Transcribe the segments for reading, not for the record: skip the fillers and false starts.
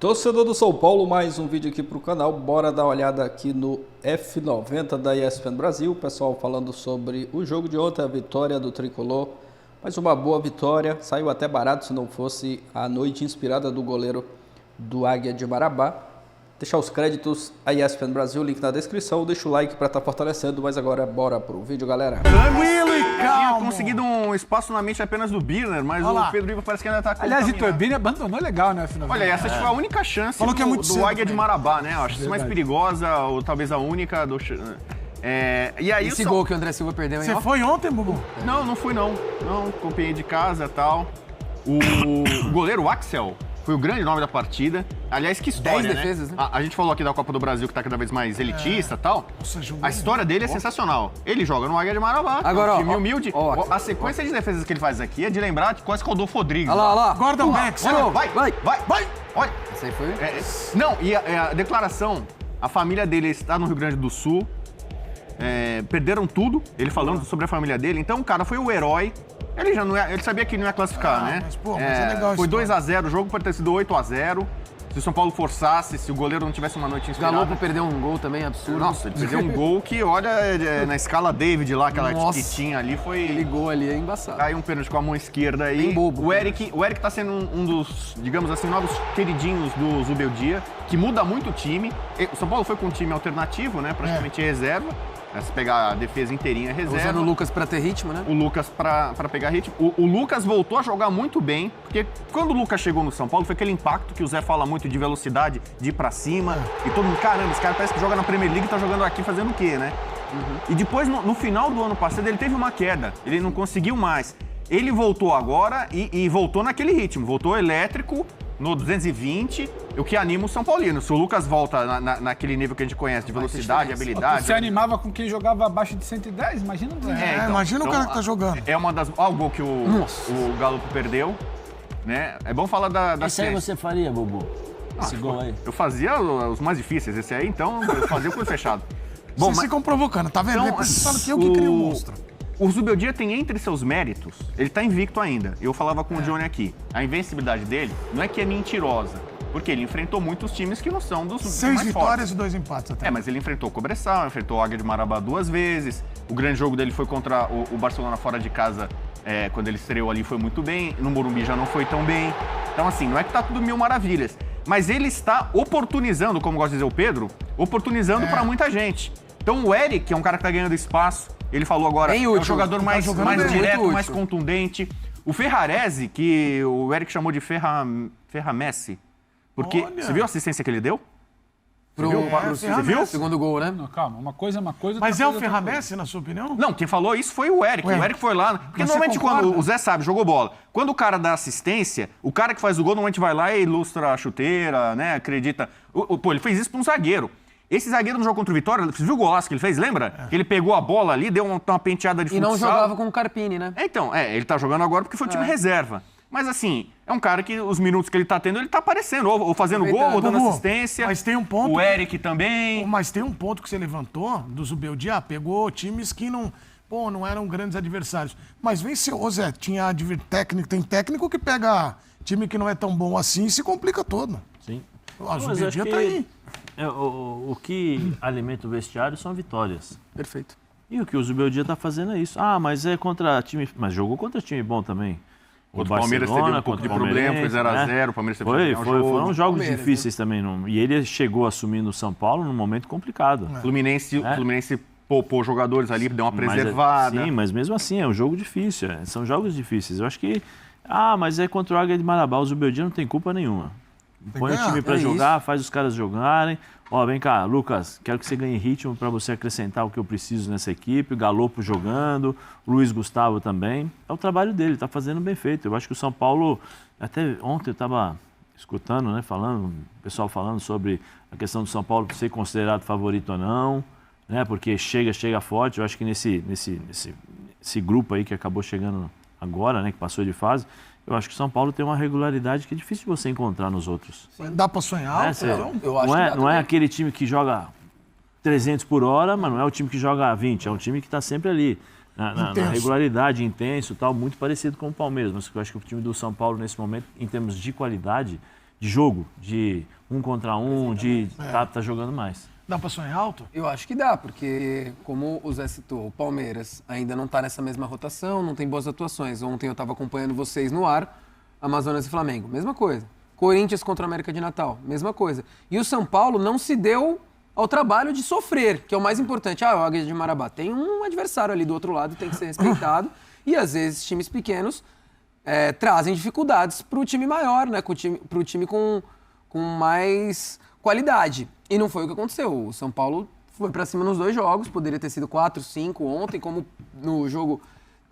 Torcedor do São Paulo, mais um vídeo aqui para o canal. Bora dar uma olhada aqui no F90 da ESPN Brasil. O pessoal falando sobre o jogo de ontem, a vitória do Tricolor. Mais uma boa vitória, saiu até barato se não fosse a noite inspirada do goleiro do Águia de Marabá. Deixar os créditos a ESPN Brasil, link na descrição. Deixa o like para estar fortalecendo, mas agora bora pro vídeo, galera. Tranquilo e calmo. Tinha conseguido um espaço na mente apenas do Birner, mas o Pedro Ivo parece que ainda tá com. Aliás, Vitor Birner abandonou legal, né, F90? Olha, essa foi a única chance Falou que é muito do Águia de Marabá, né? Acho que mais perigosa, ou talvez a única do. E aí esse gol que o André Silva perdeu, hein? Você foi ontem, Bubu? Não fui não. Não, acompanhei de casa e tal. O goleiro Axel foi o grande nome da partida. Aliás, que história, 10 defesas, né? A gente falou aqui da Copa do Brasil, que tá cada vez mais elitista e tal. Nossa, a história dele é sensacional. Ele joga no Águia de Marabá. Agora, um time humilde. A sequência de defesas que ele faz aqui é de lembrar de quase Rodolfo Rodrigues. Olha lá. Gordon Beck, Vai! Olha. Essa aí foi? Não, e a declaração, a família dele está no Rio Grande do Sul. Perderam tudo, ele falando sobre a família dele. Então o cara foi o herói. Ele já não ele sabia que não ia classificar, né? Mas é legal. Foi 2-0, o jogo pode ter sido 8-0. Se o São Paulo forçasse, se o goleiro não tivesse uma noite inspirada. Galopo perdeu um gol também, absurdo. Nossa, ele perdeu um gol que, olha, na escala David lá, aquela etiquetinha ali, foi... Aquele gol ali é embaçado. Caiu um pênalti com a mão esquerda aí. Bem bobo. O Eric tá sendo um dos, digamos assim, novos queridinhos do Zubeldia, que muda muito o time. O São Paulo foi com um time alternativo, né? Praticamente reserva. Se pegar a defesa inteirinha, reserva. Usando o Lucas pra ter ritmo, né? O Lucas pra pegar ritmo. O Lucas voltou a jogar muito bem, porque quando o Lucas chegou no São Paulo, foi aquele impacto que o Zé fala muito de velocidade, de ir pra cima. E todo mundo, caramba, esse cara parece que joga na Premier League e tá jogando aqui fazendo o quê, né? E depois, no final do ano passado, ele teve uma queda. Ele não conseguiu mais. Ele voltou agora e voltou naquele ritmo. Voltou elétrico, no 220, o que anima o São Paulino. Se o Lucas volta naquele nível que a gente conhece de velocidade, habilidade... Você animava com quem jogava abaixo de 110? Imagina o então, imagina o cara que tá jogando. É uma das... Olha o gol que o Galopo perdeu, né? É bom falar da Esse aí você faria, Bubu? Esse gol aí? Eu fazia os mais difíceis. Esse aí, então, eu fazia com o fechado. Bom, vocês ficam provocando, tá vendo? Então, Você sabe que eu que queria um monstro. O Zubeldia tem entre seus méritos, ele tá invicto ainda. Eu falava com o Johnny aqui. A invencibilidade dele não é que é mentirosa, porque ele enfrentou muitos times que não são dos mais 6 vitórias fortes. e 2 empates até. Mas ele enfrentou o Cobressal, enfrentou o Águia de Marabá 2 vezes. O grande jogo dele foi contra o Barcelona fora de casa, quando ele estreou ali foi muito bem. No Morumbi já não foi tão bem. Então assim, não é que tá tudo mil maravilhas. Mas ele está oportunizando, como gosta de dizer o Pedro, oportunizando para muita gente. Então o Eric, que é um cara que tá ganhando espaço, ele falou agora, é um jogador mais direto, mais contundente. O Ferrarese, que o Eric chamou de Ferramessi, porque você viu a assistência que ele deu? Você viu? O segundo gol, né? Não, calma, uma coisa é uma coisa... Mas é o Ferramessi, na sua opinião? Não, quem falou isso foi o Eric. O Eric foi lá. Porque normalmente quando o Zé sabe, jogou bola. Quando o cara dá assistência, o cara que faz o gol normalmente vai lá e ilustra a chuteira, né? Acredita. Pô, ele fez isso pra um zagueiro. Esse zagueiro no jogo contra o Vitória, você viu o golaço que ele fez, lembra? Que ele pegou a bola ali, deu uma penteada de futsal. E não jogava com o Carpini, né? Então, ele tá jogando agora porque foi o time reserva. Mas assim, é um cara que os minutos que ele tá tendo, ele tá aparecendo, ou fazendo gol, ou dando assistência. Mas tem um ponto... O Eric também. Mas tem um ponto que você levantou do Zubeldia, pegou times que não eram grandes adversários. Mas venceu, Zé, tem técnico que pega time que não é tão bom assim e se complica todo. Sim. O Zubeldia tá aí. O que alimenta o vestiário são vitórias. Perfeito. E o que o Zubeldia tá fazendo é isso. Mas é contra time... Mas jogou contra time bom também. O Palmeiras teve um pouco de problema, foi 0-0, o Palmeiras teve foram jogos difíceis também. E ele chegou assumindo o São Paulo num momento complicado. Fluminense poupou jogadores ali, deu uma preservada. Sim, mas mesmo assim, é um jogo difícil. São jogos difíceis. Eu acho que... mas é contra o Águia de Marabá. O Zubeldia não tem culpa nenhuma. Põe o time pra jogar, faz os caras jogarem. Vem cá, Lucas, quero que você ganhe ritmo para você acrescentar o que eu preciso nessa equipe. Galopo jogando, Luiz Gustavo também. É o trabalho dele, tá fazendo bem feito. Eu acho que o São Paulo, até ontem eu estava escutando, né, o pessoal falando sobre a questão do São Paulo ser considerado favorito ou não, né, porque chega forte. Eu acho que nesse grupo aí que acabou chegando agora, né, que passou de fase, eu acho que o São Paulo tem uma regularidade que é difícil você encontrar nos outros. Dá para sonhar? Não é aquele time que joga 300 por hora, mas não é o time que joga 20. É um time que está sempre ali, na regularidade, intenso, tal, muito parecido com o Palmeiras. Mas eu acho que o time do São Paulo, nesse momento, em termos de qualidade, jogo, de 1 contra 1, de tá jogando mais. Dá pra sonhar alto? Eu acho que dá, porque, como o Zé citou, o Palmeiras ainda não tá nessa mesma rotação, não tem boas atuações. Ontem eu estava acompanhando vocês no ar, Amazonas e Flamengo, mesma coisa. Corinthians contra o América de Natal, mesma coisa. E o São Paulo não se deu ao trabalho de sofrer, que é o mais importante. O Águia de Marabá tem um adversário ali do outro lado, tem que ser respeitado. E, às vezes, times pequenos trazem dificuldades para o time maior, né? Para o time com mais qualidade. E não foi o que aconteceu. O São Paulo foi para cima nos 2 jogos, poderia ter sido 4, 5 ontem, como no jogo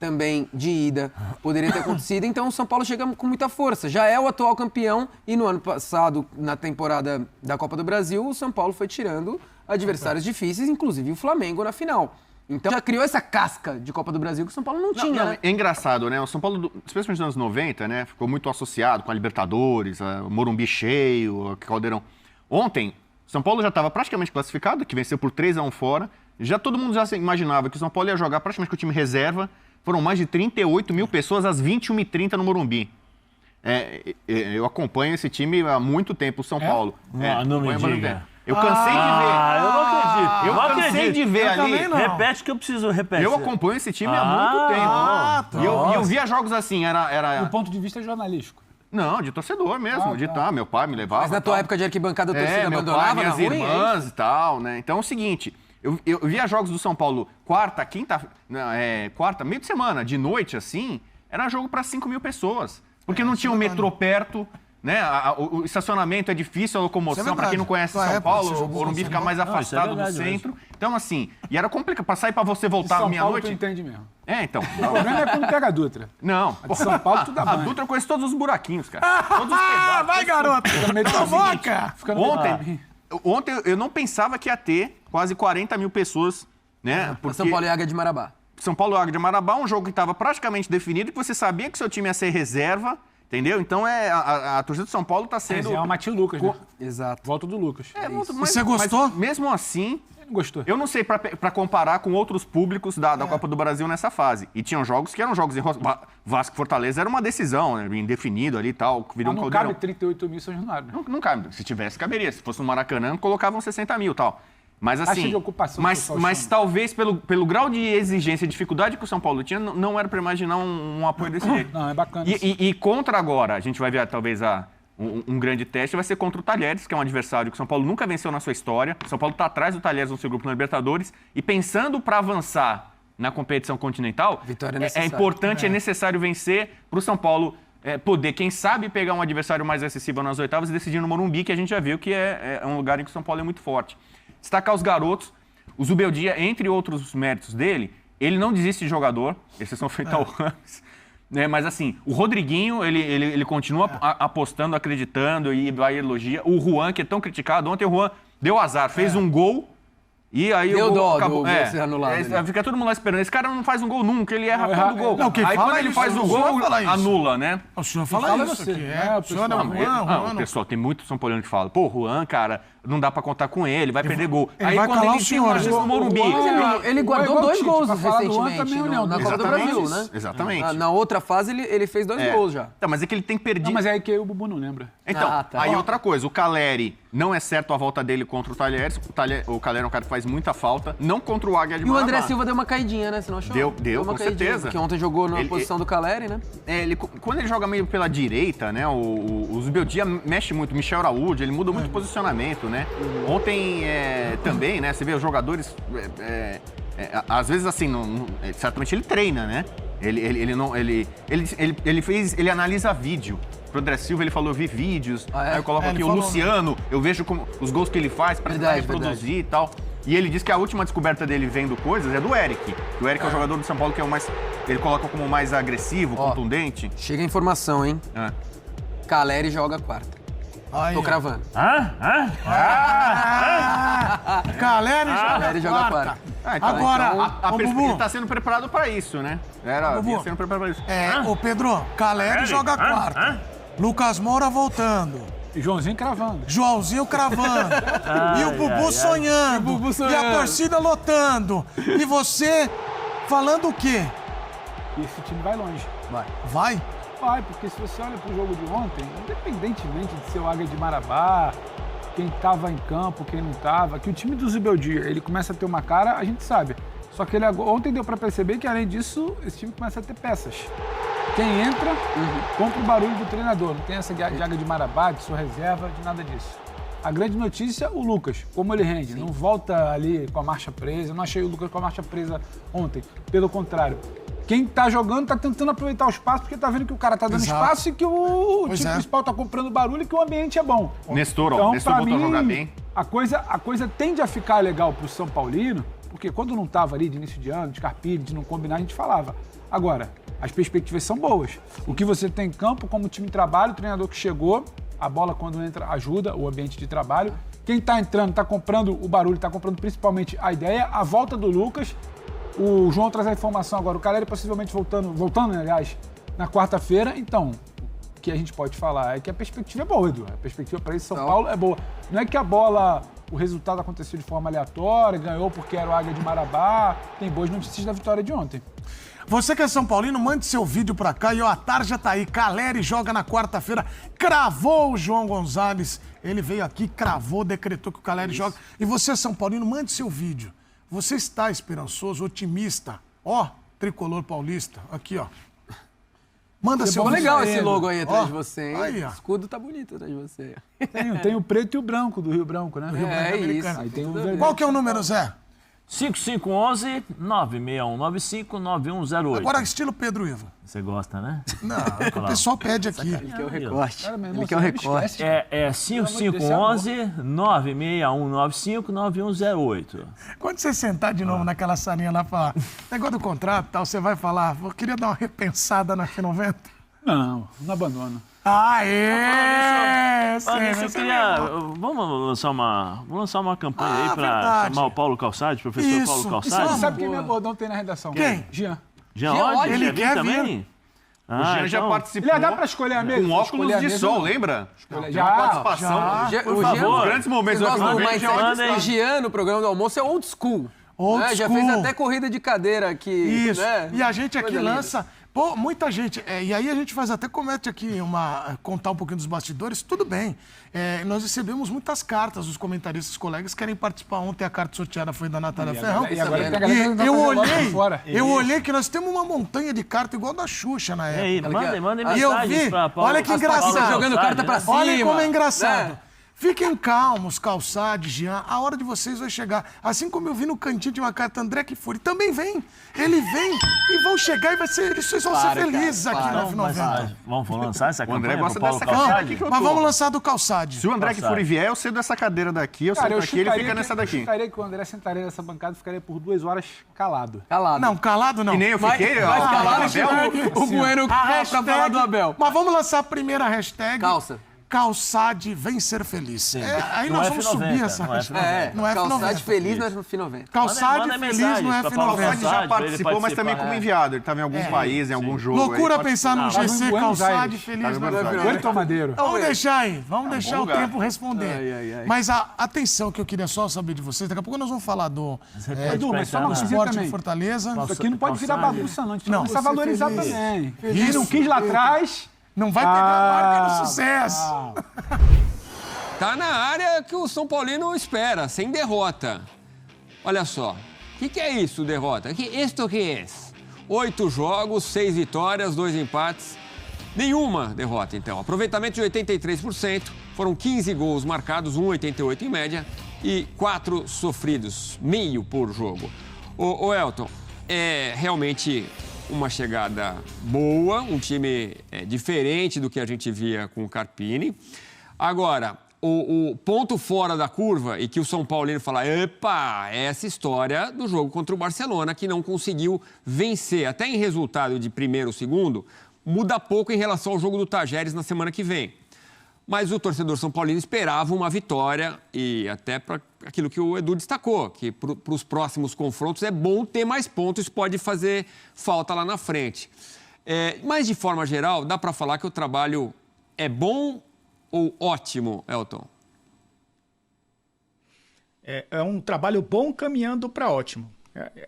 também de ida poderia ter acontecido. Então o São Paulo chega com muita força. Já é o atual campeão e no ano passado, na temporada da Copa do Brasil, o São Paulo foi tirando adversários difíceis, inclusive o Flamengo na final. Então já criou essa casca de Copa do Brasil que o São Paulo não tinha, né? É engraçado, né? O São Paulo, especialmente nos anos 90, né? Ficou muito associado com a Libertadores, o Morumbi cheio, o Caldeirão. Ontem, São Paulo já estava praticamente classificado, que venceu por 3-1 fora. Já todo mundo já imaginava que o São Paulo ia jogar praticamente com o time reserva. Foram mais de 38 mil pessoas às 21h30 no Morumbi. Eu acompanho esse time há muito tempo, o São Paulo. Não me diga. Eu cansei de ver. Eu não acredito. Eu cansei de ver ali. Repete que eu preciso repetir. Eu acompanho esse time há muito tempo. E eu via jogos assim, Do ponto de vista jornalístico. Não, de torcedor mesmo, meu pai me levava. Mas na tua época de arquibancada, a torcida meu abandonava pai, na minhas rua? irmãs e tal, né? Então é o seguinte, eu via jogos do São Paulo quarta, meio de semana, de noite assim, era jogo para 5 mil pessoas. Porque não tinha um metrô perto, né? O estacionamento é difícil, a locomoção, para quem não conhece São Paulo, o Morumbi fica mais afastado do centro. Então, assim, e era complicado. Pra sair pra você voltar meia-noite. São Paulo tu entende mesmo. Então. O problema é quando pega a Dutra. Não. A de São Paulo tu dá banho. A Dutra eu conheço todos os buraquinhos, cara. Todos os pedaços. Vai, garoto! Provoca! Ontem eu não pensava que ia ter quase 40 mil pessoas, né? Porque São Paulo e Águia de Marabá. São Paulo e Águia de Marabá, um jogo que estava praticamente definido, que você sabia que seu time ia ser reserva, entendeu? Então a torcida do São Paulo está sendo... É o Matheus Lucas, né? Exato. Volta do Lucas. Você gostou? Mas mesmo assim... Gostou. Eu não sei para comparar com outros públicos da Copa do Brasil nessa fase. E tinham jogos que eram jogos em Vasco e Fortaleza, era uma decisão, né? Indefinido ali e tal. Mas não cabe 38 mil São Januário, né? Não cabe. Se tivesse, caberia. Se fosse no Maracanã, colocavam 60 mil e tal. Mas assim, taxa de ocupação mas talvez pelo grau de exigência e dificuldade que o São Paulo tinha, não era para imaginar um apoio desse jeito. Não, é bacana. E contra agora, a gente vai ver talvez um grande teste, vai ser contra o Talheres, que é um adversário que o São Paulo nunca venceu na sua história. O São Paulo está atrás do Talheres no seu grupo na Libertadores. E pensando para avançar na competição continental, é importante, é necessário vencer para o São Paulo poder, quem sabe, pegar um adversário mais acessível nas oitavas e decidir no Morumbi, que a gente já viu que é um lugar em que o São Paulo é muito forte. Destacar os garotos. O Zubeldia, entre outros méritos dele, ele não desiste de jogador, exceção feita ao Rams. Mas assim, o Rodriguinho, ele continua apostando, acreditando e vai elogiar. O Juan, que é tão criticado, ontem o Juan deu azar, fez um gol e aí deu o gol dó acabou. Do gol ser anulado. Fica todo mundo lá esperando. Esse cara não faz um gol nunca, ele erra todo gol. Não, quem aí fala quando ele isso, faz o o gol, senhor fala isso. anula, né? O senhor fala isso. Você, Que né? o senhor não, O pessoal, tem muito São Paulino que fala, pô, Juan, cara, não dá pra contar com ele, vai perder gol. ele Aí vai quando calar ele o tem uma senhor, chance no Morumbi. Mas ele guardou 2 gols recentemente também, na Copa do Brasil, né? Exatamente. Na outra fase, ele fez 2 gols já. Tá, mas é que ele tem perdido. Não, mas é que o Bubu não lembra. Então, tá. aí outra coisa, o Caleri, não é certo a volta dele contra o Talheres. O Caleri é um cara que faz muita falta, não contra o Águia de E o Marabá. André Silva deu uma caidinha, né? Você não achou? Deu uma com caidinha, certeza. Porque ontem jogou na posição do Caleri, né? Quando ele joga meio pela direita, né? O Zubeldia mexe muito, Michel Araújo, ele muda muito o posicionamento, né? Ontem também, né? Você vê os jogadores, às vezes assim, certamente ele treina, né? Ele analisa vídeo. Pro André Silva ele falou, eu vi vídeos, aí eu coloco aqui o Luciano, eu vejo os gols que ele faz para tentar reproduzir e tal. E ele diz que a última descoberta dele vendo coisas é do Eric. O Eric é o jogador do São Paulo que é o mais... Ele coloca como mais agressivo, contundente. Chega a informação, hein? Caleri joga quarta. Tô cravando. Caleri joga quarta. Então, Agora, ele tá sendo preparado para isso, né? Vinha sendo preparado para isso. Ô Pedro, Caleri joga quarta. Lucas Moura voltando. E Joãozinho cravando. Joãozinho cravando. E o Bubu sonhando. E a torcida lotando. E você falando o quê? E esse time vai longe. Vai? vai, porque se você olha pro jogo de ontem, independentemente de ser o Águia de Marabá, quem estava em campo, quem não estava, que o time do Zubeldia, ele começa a ter uma cara, a gente sabe. Só que ontem deu para perceber que, além disso, esse time começa a ter peças. Quem entra, compra o barulho do treinador. Não tem essa de Águia de Marabá, de sua reserva, de nada disso. A grande notícia, o Lucas, como ele rende. Não volta ali com a marcha presa. Eu não achei o Lucas com a marcha presa ontem. Pelo contrário. Quem tá jogando tá tentando aproveitar o espaço porque tá vendo que o cara tá dando espaço e que o time principal tá comprando barulho e que o ambiente é bom. Nestor, então, Nestor voltou a jogar bem. A coisa tende a ficar legal pro São Paulino, porque quando não tava ali de início de ano, de Carpini, de não combinar, a gente falava. Agora, as perspectivas são boas. O que você tem em campo, como time de trabalho, o treinador que chegou, a bola quando entra ajuda o ambiente de trabalho. Quem tá entrando, tá comprando o barulho, tá comprando principalmente a ideia, a volta do Lucas. O João traz a informação agora, o Caleri possivelmente voltando, aliás, na quarta-feira. Então, o que a gente pode falar é que a perspectiva é boa, Edu. A perspectiva para esse São Paulo é boa. Não é que a bola, o resultado aconteceu de forma aleatória, ganhou porque era o Águia de Marabá. Tem boas notícias da vitória de ontem. Você que é São Paulino, mande seu vídeo pra cá. E ó, a tarja tá aí. Caleri joga na quarta-feira. Cravou o João Gonzalez. Ele veio aqui, cravou, decretou que o Caleri joga. E você, São Paulino, mande seu vídeo. Você está esperançoso, otimista. Ó, tricolor paulista. Aqui, ó. Manda seu vídeo. Legal esse logo aí atrás de você, hein? Aí, ó. O escudo tá bonito atrás de você. Tem o preto e o branco do Rio Branco, né? Isso. Aí tem o vermelho. Qual que é o número, Zé? 5511-96195-9108. Agora, estilo Pedro Ivo. Você gosta, né? Não, o pessoal pede aqui. Ele quer o recorte. Cara, meu irmão, Ele quer o você não recorte. esquece. É 5511-96195-9108. Quando você sentar de novo naquela salinha lá pra negócio do contrato e tal, você vai falar, eu queria dar uma repensada na F90. Não abandono. Aê! Eu queria. Vamos lançar uma campanha aí pra verdade. chamar o Paulo Calçade, professor Paulo Você Calçade. sabe quem meu bordão tem na redação? Quem? Jean. Jean Jean Oddi, Oddi, ele quer também? O Jean já participou Ele dá pra escolher a mesa? com óculos de sol, lembra? Já. Participação. O Os grandes momentos da O Jean, no programa do almoço, é old school. Old Já school. fez até corrida de cadeira aqui. Isso. Né? E a gente aqui Coisa linda. lança. Pô, muita gente. E aí a gente faz até comete aqui contar um pouquinho dos bastidores. Tudo bem. Nós recebemos muitas cartas dos comentaristas, colegas que querem participar. Ontem a carta sorteada foi da Natália Ferrão. E agora tem a E galera que eu tá olhei, fora. eu olhei que nós temos uma montanha de carta igual da Xuxa na E época. aí, mandem E eu mensagens vi, pra Paulo. olha que As palavras engraçado. jogando Calçade, carta pra né? cima. Olha como é engraçado. Né? Fiquem calmos, Calçade, Jean. A hora de vocês vai chegar. Assim como eu vi no cantinho de uma carta André Kfouri. Também vem. Ele vem e vão chegar e vocês vão ser felizes aqui na F90. Vamos lançar essa O André campanha gosta pro Paulo dessa cadeira Calçade? aqui que eu Mas tô. vamos lançar do Calçade. Se o André que for vier, eu cedo essa cadeira daqui, eu Cara, sento aqui, ele fica nessa Eu daqui. chutaria que o André sentaria nessa bancada e ficaria por 2 horas calado. Calado. Não, calado não. E nem eu fiquei, ó. Mas calado, Abel. o Bueno pra falar do Abel. Mas vamos lançar a primeira hashtag. Calça. Calçade vem ser feliz. Aí No nós vamos F90, subir essa no hashtag. F90. No F90. Calçade feliz no F90. Calçade Manda feliz mensagens no pra Paulo F90. Ele já Calçade, pra ele participou, mas também participar. como enviado. Ele estava em algum país, em algum jogo. Loucura aí, pensar num Tava em GC Buenos Calçade Aires. feliz Tava em no Buenos Aires. F90. Quanto Madeiro? Vamos deixar aí, vamos deixar o lugar. tempo responder. Mas atenção que eu queria só saber de vocês, daqui a pouco nós vamos falar do Edu, mas só uma coisinha esporte também. em Fortaleza. Isso aqui não pode virar Calçade. bagunça, não. A gente Não, precisa você valorizar feliz. também. Feliz. Quem não quis lá atrás... Não vai pegar a marca do sucesso. Tá na área que o São Paulino espera, sem derrota. Olha só, o que é isso, derrota? Isto que é? 8 jogos, 6 vitórias, 2 empates, nenhuma derrota, então. Aproveitamento de 83%, foram 15 gols marcados, 1,88 em média, e 4 sofridos, meio por jogo. Ô Elton, é realmente uma chegada boa, um time diferente do que a gente via com o Carpini. Agora, o ponto fora da curva e que o São Paulino fala, epa, é essa história do jogo contra o Barcelona, que não conseguiu vencer, até em resultado de primeiro ou segundo, muda pouco em relação ao jogo do Tajeres na semana que vem. Mas o torcedor São Paulino esperava uma vitória e até para aquilo que o Edu destacou, que para os próximos confrontos é bom ter mais pontos, pode fazer falta lá na frente. Mas, de forma geral, dá para falar que o trabalho é bom ou ótimo, Elton? É um trabalho bom caminhando para ótimo.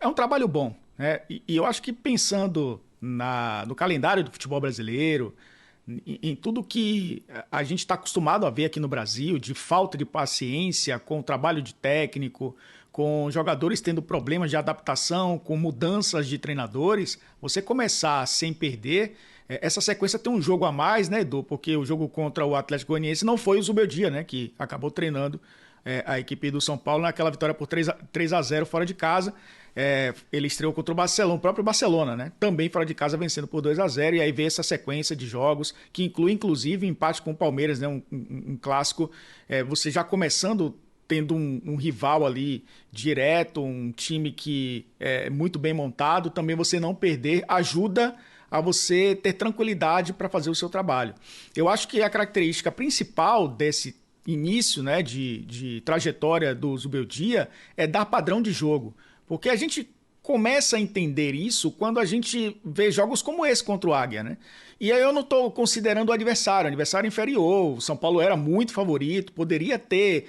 É um trabalho bom, né? E eu acho que pensando no calendário do futebol brasileiro, em tudo que a gente está acostumado a ver aqui no Brasil, de falta de paciência com o trabalho de técnico, com jogadores tendo problemas de adaptação, com mudanças de treinadores, você começar sem perder, essa sequência tem um jogo a mais, né, Edu? Porque o jogo contra o Atlético Goianiense não foi o Zubeldia, né, que acabou treinando a equipe do São Paulo naquela vitória por 3-0 fora de casa. Ele estreou contra o Barcelona, o próprio Barcelona, né? Também fora de casa, vencendo por 2-0, e aí vê essa sequência de jogos, que inclui, inclusive, empate com o Palmeiras, né? Um clássico, você já começando tendo um rival ali direto, um time que é muito bem montado, também você não perder ajuda a você ter tranquilidade para fazer o seu trabalho. Eu acho que a característica principal desse início, né, de trajetória do Zubeldia é dar padrão de jogo. Porque a gente começa a entender isso quando a gente vê jogos como esse contra o Águia, né? E aí eu não estou considerando o adversário inferior. O São Paulo era muito favorito, poderia ter,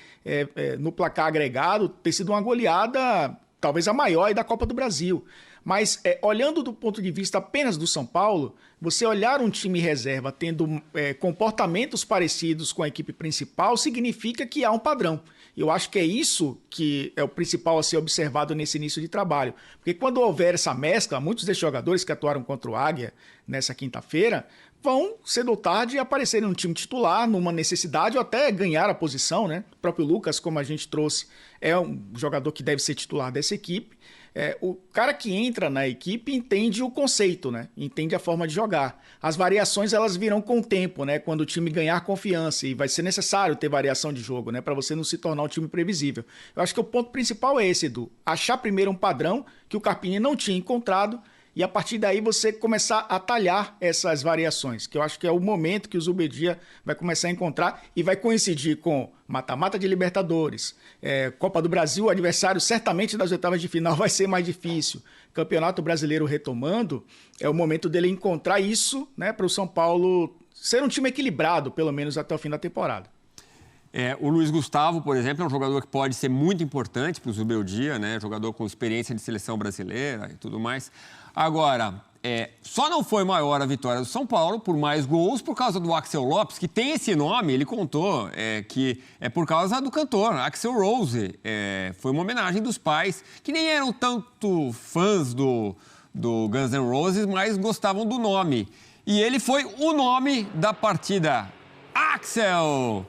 no placar agregado, ter sido uma goleada, talvez a maior da Copa do Brasil. Mas olhando do ponto de vista apenas do São Paulo, você olhar um time reserva tendo comportamentos parecidos com a equipe principal significa que há um padrão. Eu acho que é isso que é o principal a ser observado nesse início de trabalho. Porque quando houver essa mescla, muitos desses jogadores que atuaram contra o Águia nessa quinta-feira vão, cedo ou tarde, aparecerem no time titular, numa necessidade, ou até ganhar a posição, né? O próprio Lucas, como a gente trouxe, é um jogador que deve ser titular dessa equipe. O cara que entra na equipe entende o conceito, né? Entende a forma de jogar. As variações elas virão com o tempo, né? Quando o time ganhar confiança, e vai ser necessário ter variação de jogo, né? Para você não se tornar um time previsível. Eu acho que o ponto principal é esse, Edu. Achar primeiro um padrão que o Carpini não tinha encontrado, e a partir daí você começar a talhar essas variações, que eu acho que é o momento que o Zubeldia vai começar a encontrar e vai coincidir com mata-mata de Libertadores, Copa do Brasil, o adversário certamente das oitavas de final vai ser mais difícil. Campeonato Brasileiro retomando, é o momento dele encontrar isso, né, para o São Paulo ser um time equilibrado, pelo menos até o fim da temporada. O Luiz Gustavo, por exemplo, é um jogador que pode ser muito importante para o Zubeldia, né? Jogador com experiência de seleção brasileira e tudo mais. Agora, só não foi maior a vitória do São Paulo por mais gols por causa do Axel Lopes, que tem esse nome, ele contou, que é por causa do cantor, Axl Rose. Foi uma homenagem dos pais, que nem eram tanto fãs do Guns N' Roses, mas gostavam do nome. E ele foi o nome da partida. Axel!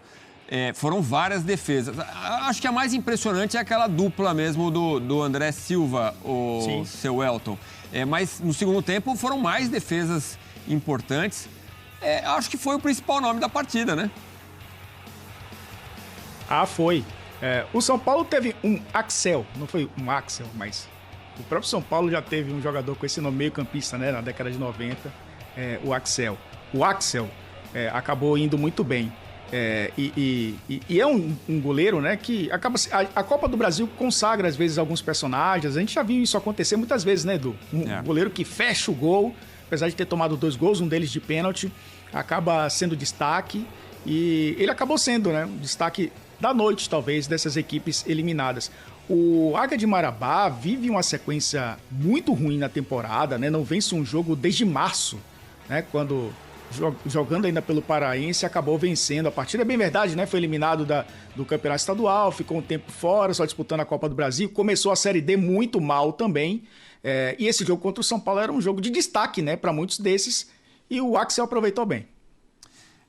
Foram várias defesas. Acho que a mais impressionante é aquela dupla mesmo do André Silva, o seu Elton. Mas no segundo tempo foram mais defesas importantes. Acho que foi o principal nome da partida, né? Foi. O São Paulo teve um Axel, não foi um Axel, mas o próprio São Paulo já teve um jogador com esse nome meio-campista, né, na década de 90, o Axel. O Axel acabou indo muito bem. E é um goleiro, né, que acaba... A Copa do Brasil consagra, às vezes, alguns personagens. A gente já viu isso acontecer muitas vezes, né, Edu? Um goleiro que fecha o gol, apesar de ter tomado 2 gols, um deles de pênalti, acaba sendo destaque. E ele acabou sendo, né, destaque da noite, talvez, dessas equipes eliminadas. O Águia de Marabá vive uma sequência muito ruim na temporada, né? Não vence um jogo desde março, né, quando... jogando ainda pelo Paraense, acabou vencendo a partida. É bem verdade, né? Foi eliminado do campeonato estadual, ficou um tempo fora, só disputando a Copa do Brasil. Começou a Série D muito mal também. E esse jogo contra o São Paulo era um jogo de destaque, né, para muitos desses. E o Axel aproveitou bem.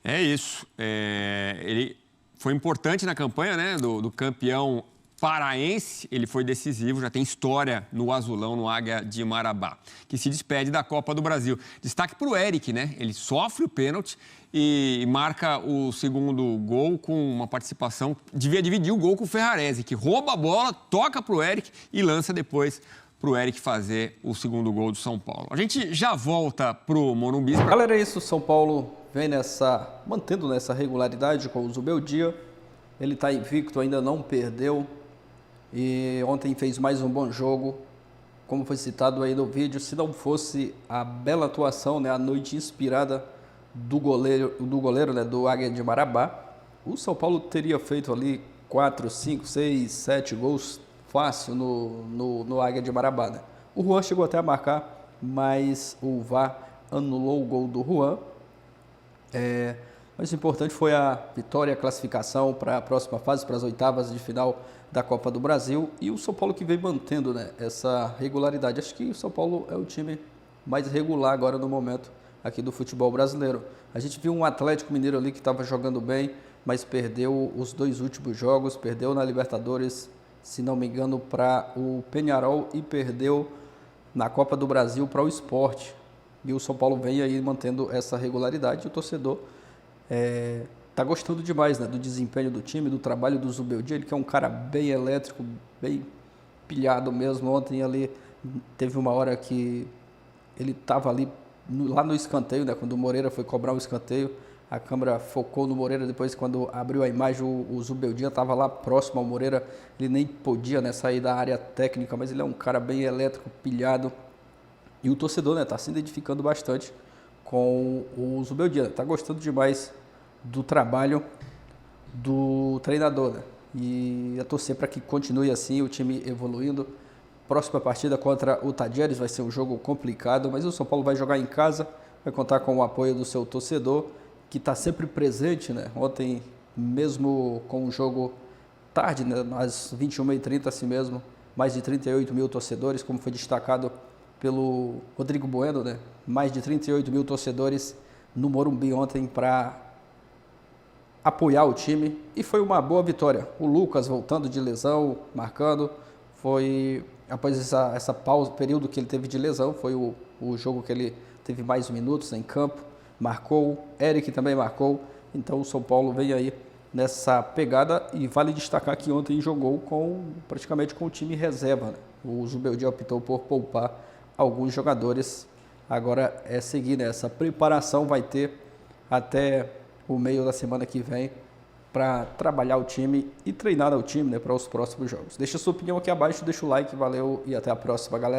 É isso. Ele foi importante na campanha, né, do campeão paraense. Ele foi decisivo, já tem história no azulão, no Águia de Marabá, que se despede da Copa do Brasil. Destaque para o Eric, né? Ele sofre o pênalti e marca o segundo gol com uma participação... Devia dividir o gol com o Ferrarese, que rouba a bola, toca para o Eric e lança depois para o Eric fazer o segundo gol do São Paulo. A gente já volta para o Morumbi. Galera, é isso. São Paulo vem mantendo nessa regularidade com o Zubeldia. Ele está invicto, ainda não perdeu. E ontem fez mais um bom jogo, como foi citado aí no vídeo. Se não fosse a bela atuação, né, a noite inspirada do goleiro, né, do Águia de Marabá, o São Paulo teria feito ali 4, 5, 6, 7 gols fácil no Águia de Marabá, né? O Juan chegou até a marcar mas o VAR anulou o gol do Juan. Mas o importante foi a vitória, a classificação para a próxima fase, para as oitavas de final da Copa do Brasil, e o São Paulo que vem mantendo, né, essa regularidade. Acho que o São Paulo é o time mais regular agora no momento aqui do futebol brasileiro. A gente viu um Atlético Mineiro ali que estava jogando bem, mas perdeu os 2 últimos jogos, perdeu na Libertadores, se não me engano, para o Peñarol e perdeu na Copa do Brasil para o Sport. E o São Paulo vem aí mantendo essa regularidade, e o torcedor tá gostando demais, né, do desempenho do time, do trabalho do Zubeldia. Ele que é um cara bem elétrico, bem pilhado mesmo. Ontem ali teve uma hora que ele estava ali lá no escanteio, né, quando o Moreira foi cobrar um escanteio, a câmera focou no Moreira. Depois, quando abriu a imagem, o Zubeldia estava lá próximo ao Moreira. Ele nem podia, né, sair da área técnica, mas ele é um cara bem elétrico, pilhado. E o torcedor, né, tá se identificando bastante com o Zubeldia, tá gostando demais do trabalho do treinador, né? E a torcer para que continue assim, o time evoluindo. Próxima partida contra o Tadieres vai ser um jogo complicado, mas o São Paulo vai jogar em casa, vai contar com o apoio do seu torcedor, que está sempre presente, né? Ontem, mesmo com o jogo tarde, né, às 21h30 assim mesmo, mais de 38 mil torcedores, como foi destacado pelo Rodrigo Bueno, né? Mais de 38 mil torcedores no Morumbi ontem para apoiar o time, e foi uma boa vitória. O Lucas voltando de lesão, marcando, foi após essa pausa, período que ele teve de lesão, foi o jogo que ele teve mais minutos em campo, marcou, Eric também marcou. Então o São Paulo vem aí nessa pegada, e vale destacar que ontem jogou praticamente com o time reserva, né? O Zubeldia optou por poupar alguns jogadores. Agora é seguir nessa preparação, vai ter até o meio da semana que vem para trabalhar o time e treinar o time, né, para os próximos jogos. Deixa a sua opinião aqui abaixo, deixa o like, valeu e até a próxima, galera.